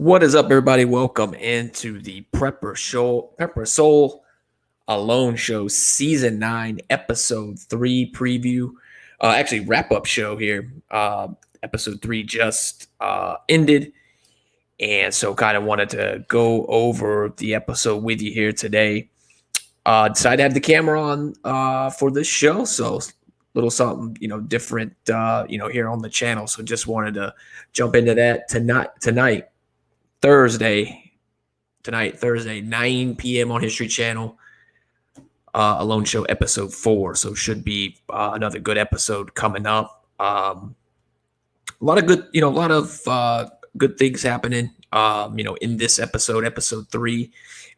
What is up, everybody? Welcome into the PrepperSoul Alone Show, Season 9, Episode 3 preview. Actually, wrap-up show here. Episode 3 just ended, and so kind of wanted to go over the episode with you here today. Decided to have the camera on for this show, so little something different here on the channel. So just wanted to jump into that tonight. Thursday, 9 p.m. on History Channel, Alone Show episode 4. So should be another good episode coming up. A lot of good, good things happening. In this episode 3.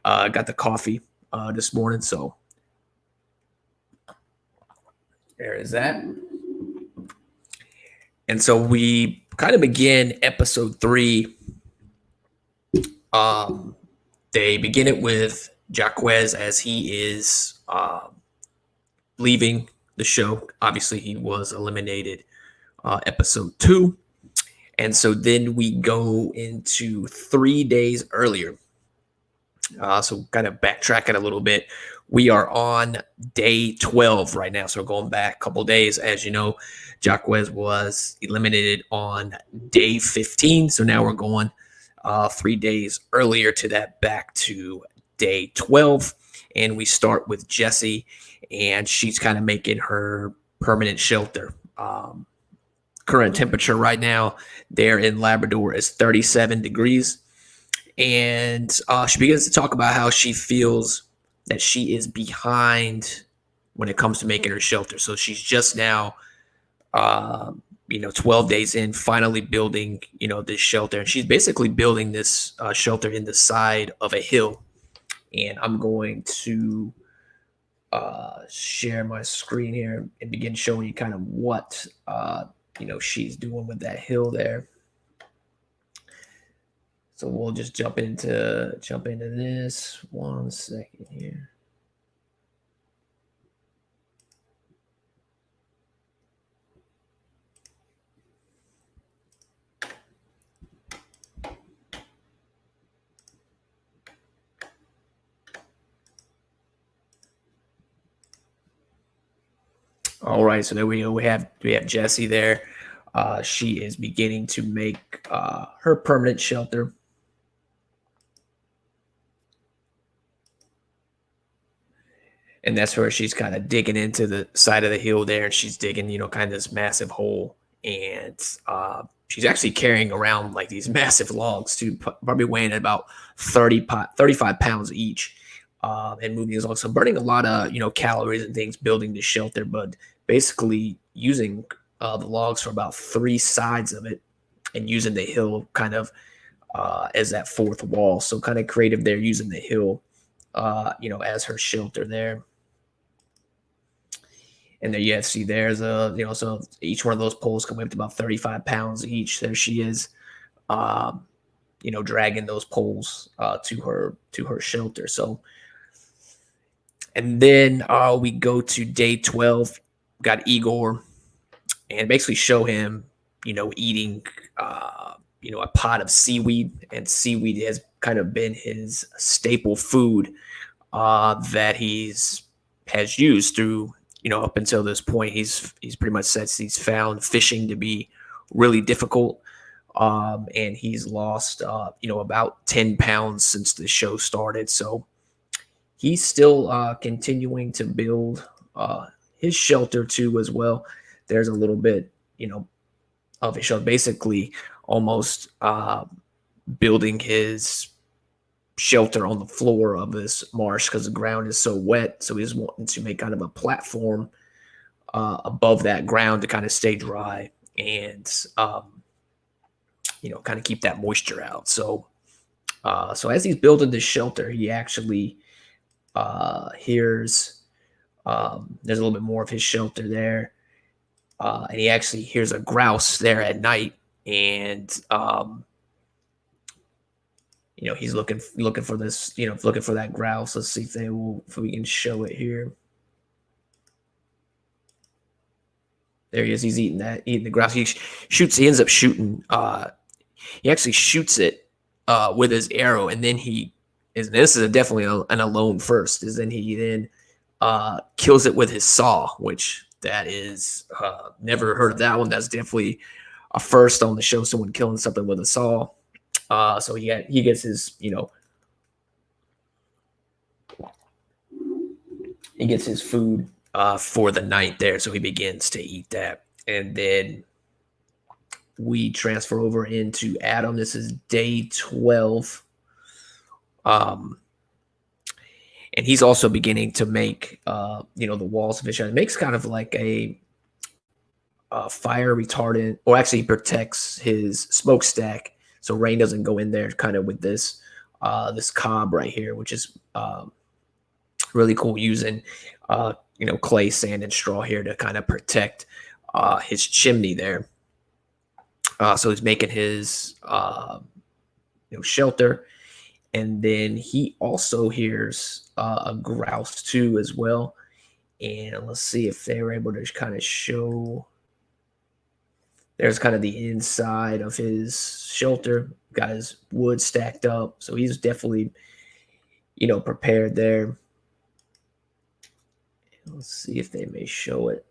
Got the coffee this morning, so there is that. And so we kind of begin episode 3. They begin it with Jaquez as he is leaving the show. Obviously, he was eliminated episode 2. And so then we go into 3 days earlier. So kind of backtracking a little bit. We are on day 12 right now. So we're going back a couple days. As you know, Jaquez was eliminated on day 15. So now we're going 3 days earlier to that, back to day 12. And we start with Jessie, and she's kind of making her permanent shelter. Current temperature right now there in Labrador is 37 degrees. And she begins to talk about how she feels that she is behind when it comes to making her shelter. So she's just now 12 days in, finally building, this shelter. And she's basically building this shelter in the side of a hill. And I'm going to share my screen here and begin showing you kind of what, she's doing with that hill there. So we'll just jump into this 1 second here. All right, so there we go. We have Jessie there. She is beginning to make her permanent shelter. And that's where she's kind of digging into the side of the hill there. And she's digging, kind of this massive hole. And she's actually carrying around like these massive logs too, probably weighing at about 35 pounds each. And moving these logs. So burning a lot of, calories and things building the shelter, but basically using the logs for about 3 sides of it and using the hill kind of as that fourth wall. So kind of creative there, using the hill, as her shelter there. And there you see there's so each one of those poles come up to about 35 pounds each. There she is, dragging those poles to her shelter. So, and then we go to day 12. Got Igor, and basically show him, eating, a pot of seaweed, and seaweed has kind of been his staple food that has used through, up until this point. He's pretty much said he's found fishing to be really difficult, and he's lost, about 10 pounds since the show started. So he's still continuing to build his shelter too as well. There's a little bit, of his shelter, basically almost building his shelter on the floor of this marsh because the ground is so wet. So he's wanting to make kind of a platform above that ground to kind of stay dry and kind of keep that moisture out. So as he's building this shelter, he actually hears there's a little bit more of his shelter there, and he actually hears a grouse there at night, and he's looking for this, looking for that grouse. Let's see if we can show it here. There he is. He's eating the grouse. He ends up shooting. He actually shoots it with his arrow, and then this is definitely an alone first. Is then he then kills it with his saw, which that is never heard of that one. That's definitely a first on the show. Someone killing something with a saw. So he gets his he gets his food for the night there. So he begins to eat that, and then we transfer over into Adam. This is day 12. And he's also beginning to make, the walls of his shop. It makes kind of like a fire retardant, or actually protects his smokestack so rain doesn't go in there. Kind of with this cob right here, which is really cool, using clay, sand, and straw here to kind of protect his chimney there. So he's making his shelter. And then he also hears a grouse too as well. And let's see if they were able to kind of show. There's kind of the inside of his shelter. Got his wood stacked up, so he's definitely, prepared there. Let's see if they may show it.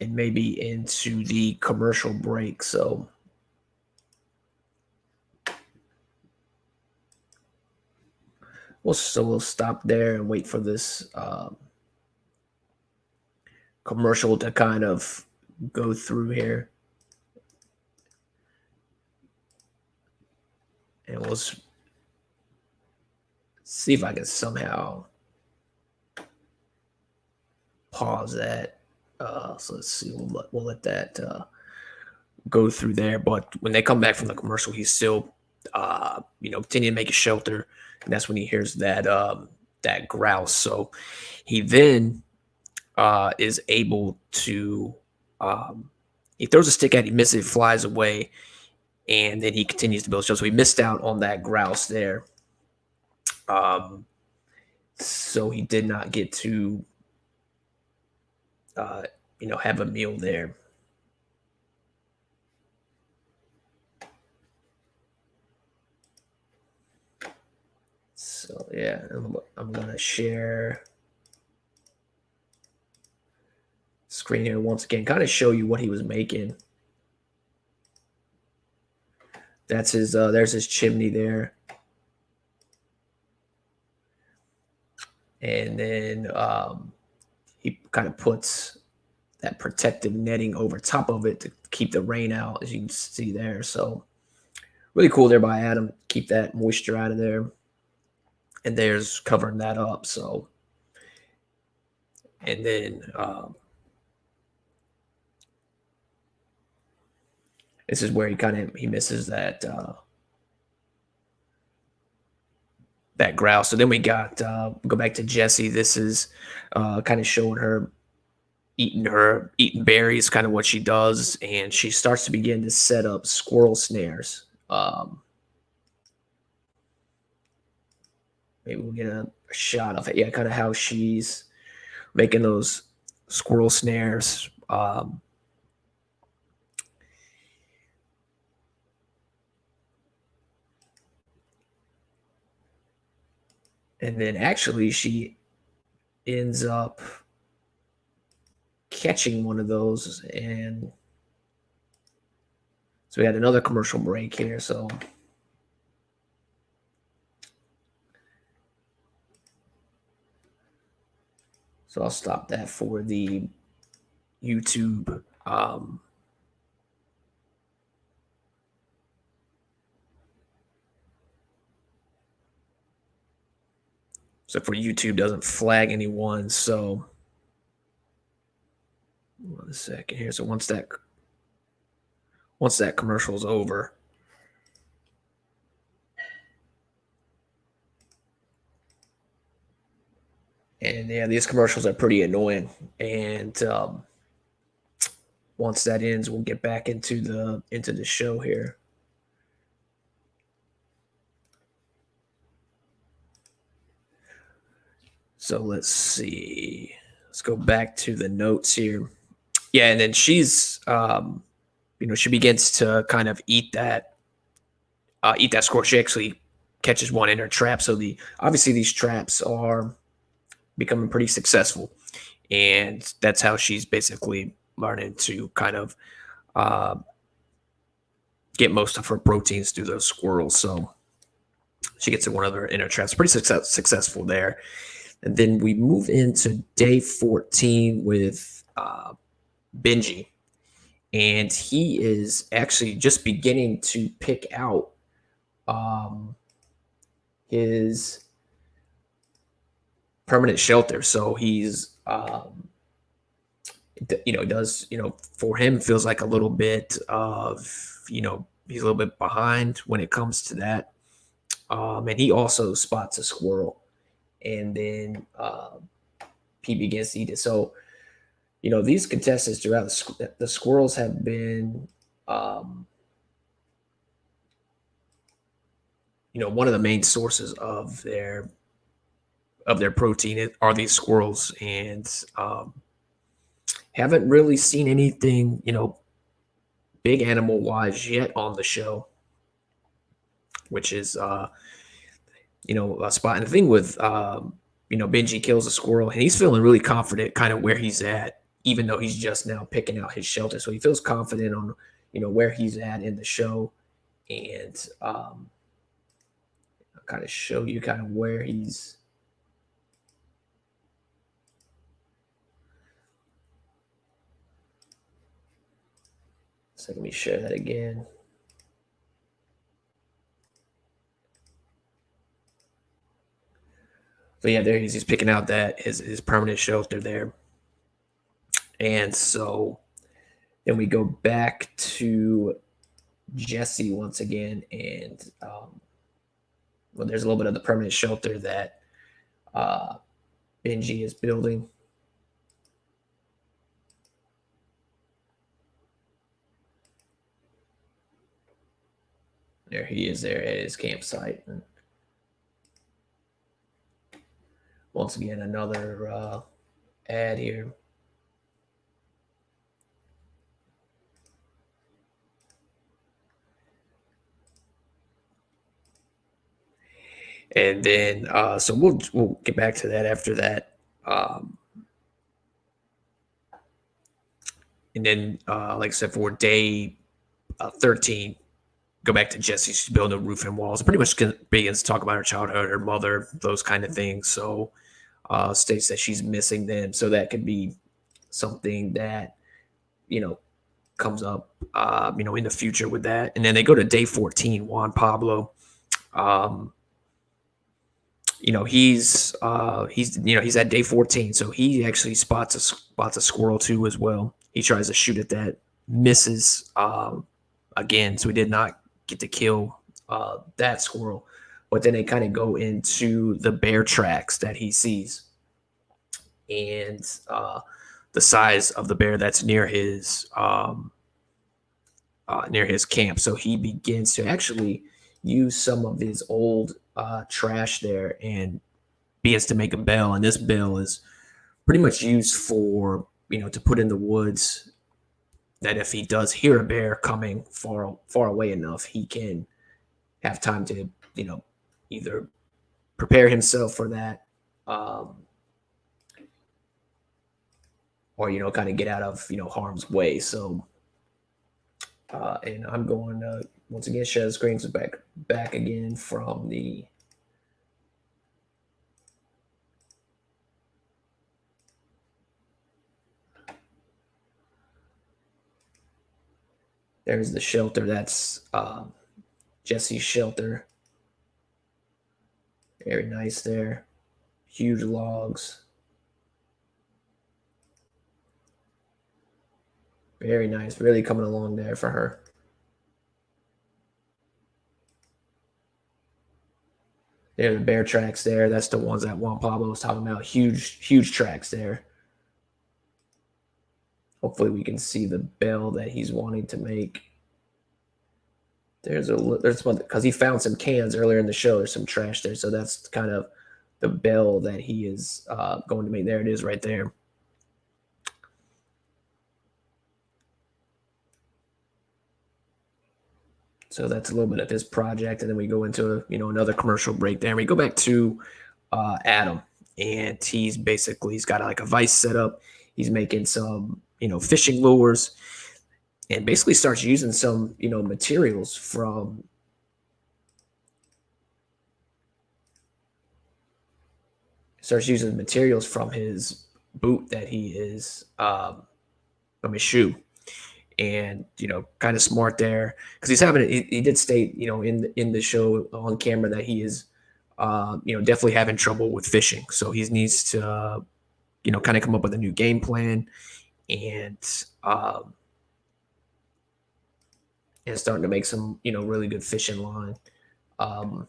And maybe into the commercial break. So we'll stop there and wait for this commercial to kind of go through here. And we'll see if I can somehow pause that. So let's see. We'll let that go through there. But when they come back from the commercial, he's still, continuing to make a shelter, and that's when he hears that grouse. So he then is able to. He throws a stick at it, he misses, it flies away, and then he continues to build a shelter. So he missed out on that grouse there. So he did not get to, have a meal there. So yeah, I'm gonna share screen here once again, kind of show you what he was making. That's his. There's his chimney there, and then he kind of puts that protective netting over top of it to keep the rain out, as you can see there. So really cool there by Adam, keep that moisture out of there. And there's covering that up. So, and then this is where he misses that that grouse. So then we got go back to Jessie. This is kind of showing her eating berries, kind of what she does, and she starts to begin to set up squirrel snares. Maybe we'll get a shot of it. Yeah, kind of how she's making those squirrel snares. And then actually she ends up catching one of those. And so we had another commercial break here. So I'll stop that for the YouTube. So for YouTube doesn't flag anyone. So 1 second here. So once that commercial is over, and yeah, these commercials are pretty annoying. And once that ends, we'll get back into the show here. So let's see. Let's go back to the notes here. Yeah, and then she's she begins to kind of eat that squirrel. She actually catches one in her trap. So obviously these traps are becoming pretty successful, and that's how she's basically learning to kind of uh, get most of her proteins through those squirrels. So she gets in one of her inner traps. Pretty successful there. And then we move into day 14 with Benji. And he is actually just beginning to pick out his permanent shelter. So he's, does, for him, feels like a little bit of, he's a little bit behind when it comes to that. And he also spots a squirrel, and then he begins to eat it. So, these contestants throughout the squirrels have been, one of the main sources of their protein are these squirrels, and haven't really seen anything, big animal wise yet on the show, which is a spot. And the thing with Benji kills a squirrel, and he's feeling really confident kind of where he's at, even though he's just now picking out his shelter. So he feels confident on where he's at in the show. And I'll kind of show you kind of where he's. So let me share that again. So yeah, there he's picking out that his permanent shelter there. And so then we go back to Jesse once again, and well, there's a little bit of the permanent shelter that Benji is building. There he is there at his campsite. And once again, another ad here. And then, so we'll get back to that after that. And then, like I said, for day 13, go back to Jesse. She's building a roof and walls. Pretty much begins to talk about her childhood, her mother, those kind of things. So states that she's missing them. So that could be something that, comes up, in the future with that. And then they go to day 14, Juan Pablo. He's at day 14, so he actually spots a squirrel too as well. He tries to shoot at that, misses again, so he did not get to kill that squirrel. But then they kind of go into the bear tracks that he sees, and the size of the bear that's near his camp. So he begins to actually use some of his old trash there and begins to make a bell. And this bell is pretty much used for, to put in the woods, that if he does hear a bear coming far away enough, he can have time to, either prepare himself for that, or, kind of get out of, harm's way. So, and I'm going to, once again, share the screens back again from the. There's the shelter. That's Jesse's shelter. Very nice there. Huge logs. Very nice. Really coming along there for her. There are the bear tracks there. That's the ones that Juan Pablo was talking about. Huge tracks there. Hopefully we can see the bell that he's wanting to make. There's one, because he found some cans earlier in the show. There's some trash there. So that's kind of the bell that he is going to make. There it is right there. So that's a little bit of his project, and then we go into another commercial break there. And we go back to Adam, and he's got like a vice set up. He's making some fishing lures, and basically starts using some materials from his boot that he is from his shoe. And kind of smart there, because he did state in the show on camera that he is definitely having trouble with fishing, so he needs to kind of come up with a new game plan, and and starting to make some really good fishing line. um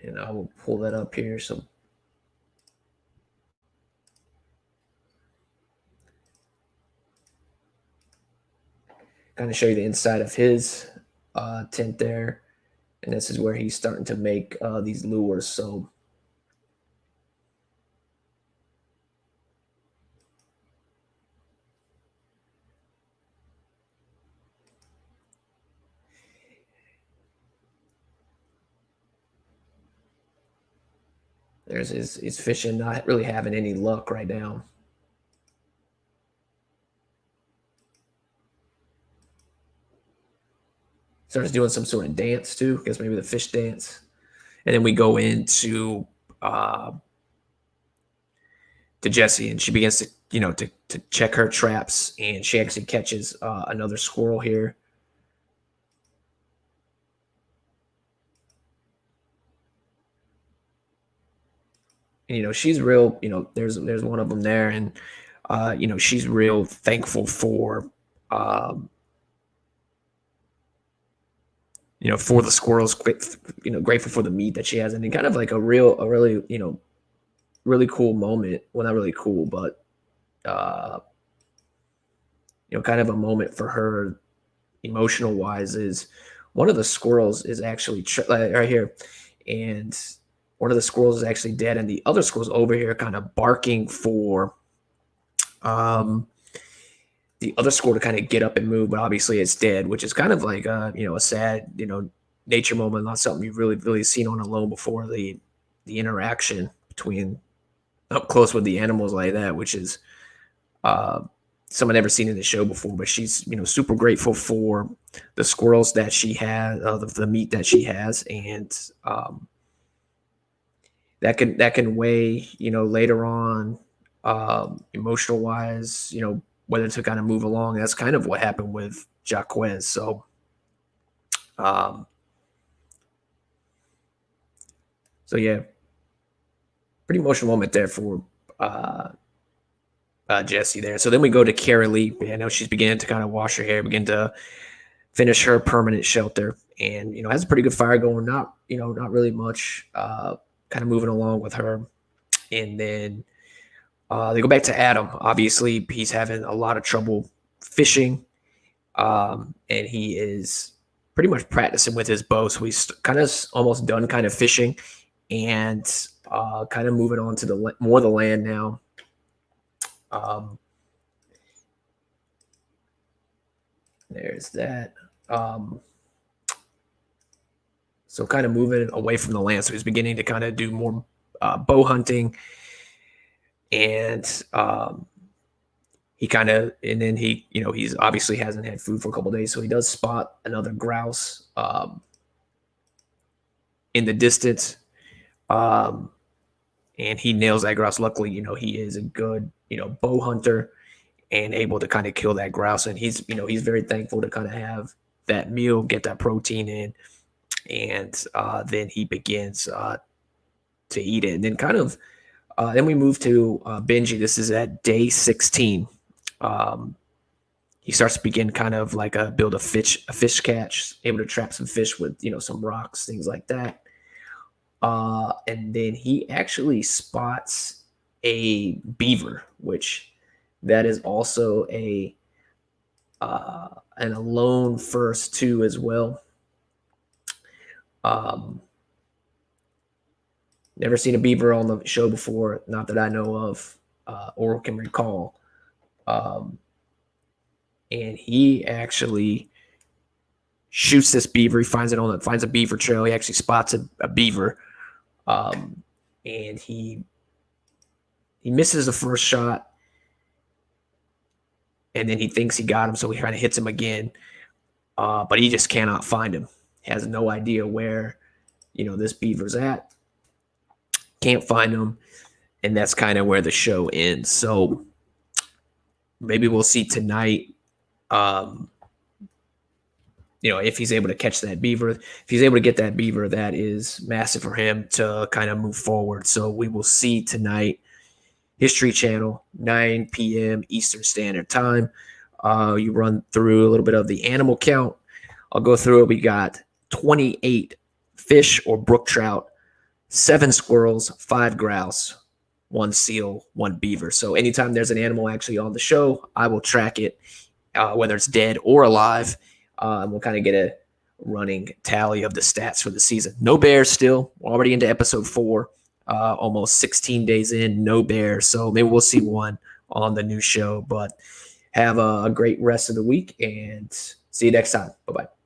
and I will pull that up here, so kind of show you the inside of his tent there. And this is where he's starting to make these lures. So there's his fishing, not really having any luck right now. Starts doing some sort of dance too, I guess maybe the fish dance. And then we go into uh, to Jessie, and she begins to to check her traps, and she actually catches another squirrel here. And, she's real. There's one of them there, and she's real thankful for um, for the squirrels, grateful for the meat that she has, and kind of like a really really cool moment. Well, not really cool, but uh, kind of a moment for her, emotional wise, is one of the squirrels is actually right here, and one of the squirrels is actually dead, and the other squirrel's over here, kind of barking for um, the other squirrel to kind of get up and move, but obviously it's dead, which is kind of like a sad nature moment, not something you've really seen on Alone before. The interaction between up close with the animals like that, which is uh, someone never seen in the show before. But she's super grateful for the squirrels that she has, the meat that she has, and that can weigh later on, emotional wise, whether to kind of move along. That's kind of what happened with Jaquez. So um, yeah, pretty emotional moment there for uh, Jesse there. So then we go to Carrie Lee. I know she's beginning to kind of wash her hair, begin to finish her permanent shelter, and has a pretty good fire going. Not really much. Kind of moving along with her, and then they go back to Adam. Obviously, he's having a lot of trouble fishing, and he is pretty much practicing with his bow. So he's kind of almost done kind of fishing, and kind of moving on to more of the land now. Um, there's that. Um, so kind of moving away from the land. So he's beginning to kind of do more bow hunting, and and then he's obviously hasn't had food for a couple days, so he does spot another grouse in the distance, um, and he nails that grouse. Luckily, he is a good bow hunter and able to kind of kill that grouse, and he's very thankful to kind of have that meal, get that protein in, and then he begins to eat it, and then kind of then we move to Benji. This is at day 16. Um, he starts to begin kind of like build a fish catch, able to trap some fish with some rocks, things like that. And then he actually spots a beaver, which that is also an Alone first too as well. Um, Never seen a beaver on the show before, not that I know of or can recall. Um, and he actually shoots this beaver. He finds a beaver trail. He actually spots a beaver, and he misses the first shot, and then he thinks he got him, so he kind of hits him again, but he just cannot find him. He has no idea where this beaver's at. Can't find him, and that's kind of where the show ends. So maybe we'll see tonight. If he's able to catch that beaver, if he's able to get that beaver, that is massive for him to kind of move forward. So we will see tonight, History Channel, 9 p.m. Eastern Standard Time. You run through a little bit of the animal count. I'll go through it. We got 28 fish or brook trout, 7 squirrels, 5 grouse, 1 seal, 1 beaver. So anytime there's an animal actually on the show, I will track it, whether it's dead or alive. And we'll kind of get a running tally of the stats for the season. No bears still. We're already into episode 4, almost 16 days in, no bears. So maybe we'll see one on the new show. But have a great rest of the week, and see you next time. Bye-bye.